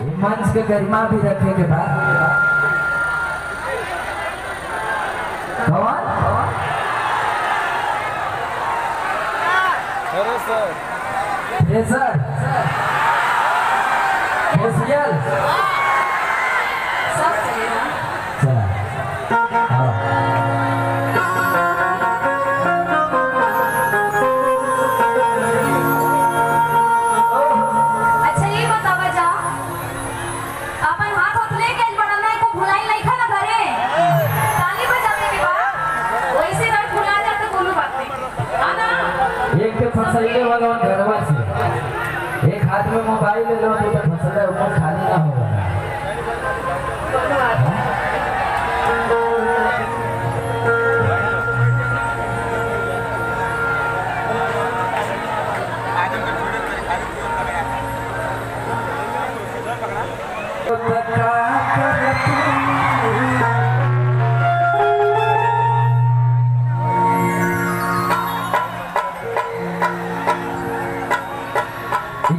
मंच के गरिमा भी रखे के बाद कौन फ्रेशर फेशियल सब चलेगा। चला आओ। अच्छा ये बतावा जा अपन हाथ हाथ लेके बढ़ना को भुलाई नहीं खा ना घरे ताली बजाने के बाद वैसे ना भुला जा तो बोलू बात नहीं हां ना। एक के फसले भगवान घरवा से एक हाथ में मोबाइल ले लो तो फसले ऊपर खाली ना होगा।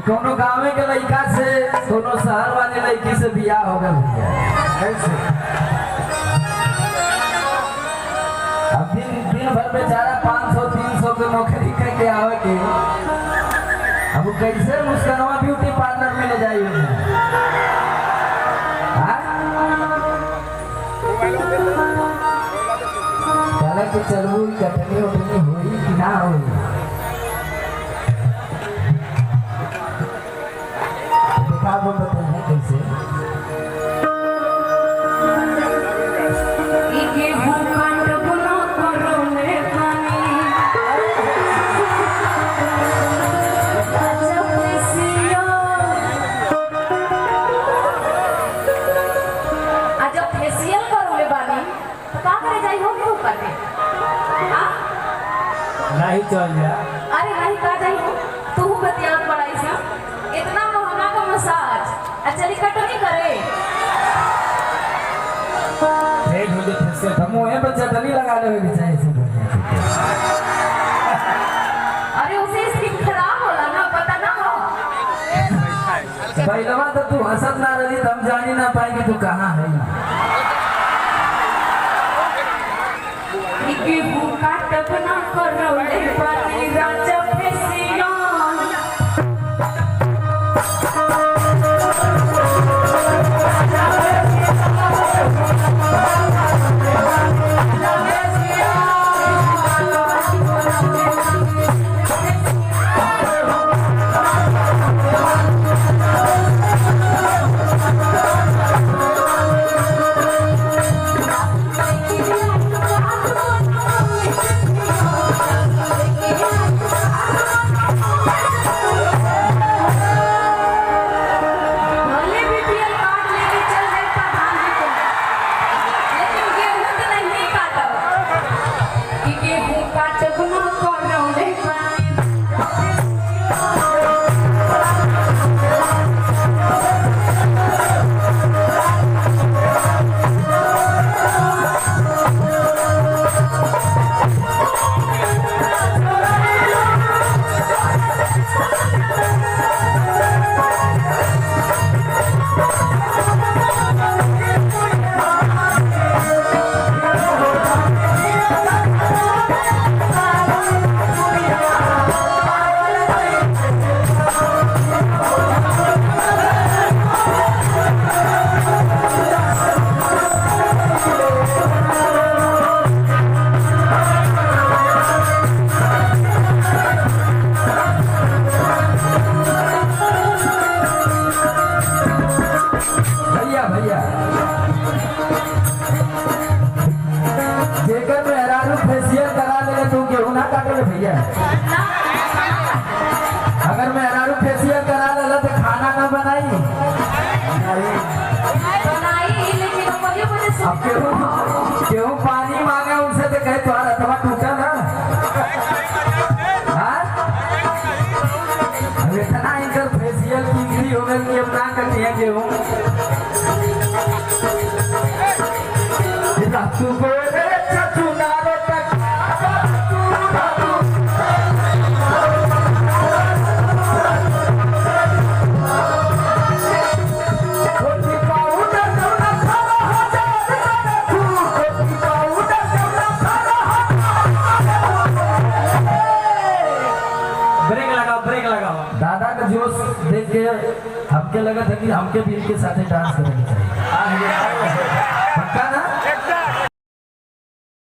कोनो गाँव के लड़का से कोनो शहर वाले लड़की से बियाह हो गया कैसे। अब दिन भर बेचारा 500-300 के नौकरी करके आवे के अब कैसे मुस्कानवा ब्यूटी पार्लर में ले जाइए चला के चलू कटनी उठनी हुई कि ना हुई वो बताइए कैसे। नहीं चल जा अरे नहीं का जाई तू बतिया पड़ाई सा इतना महंगा का मसाज अच्छा कट नहीं करे एक मुझे फिर से मोहे बच्चा तनी लगा ले बेचारे से अरे उसे स्किन खराब होला ना पता ना हो पहलवा तो तू हंसत ना रही तब जानी ना पाएगी तू कहाँ है। इके भूखा टप ना करौले पानी राजा फेसिया अगर मैं अनारू फेशियल करा लेला तो खाना ना बनाई लेकिन अब केहू पानी मांगे उनसे तो कहे तुम्हारा अथवा टूटा ना अब इतना इनकर फेशियल की हो गई कि अब ना करती है गेहूँ ब्रेक लगाओ ब्रेक लगाओ। दादा का जोश देख के हमके लगा था कि हमके भी इनके साथ डांस करना चाहिए।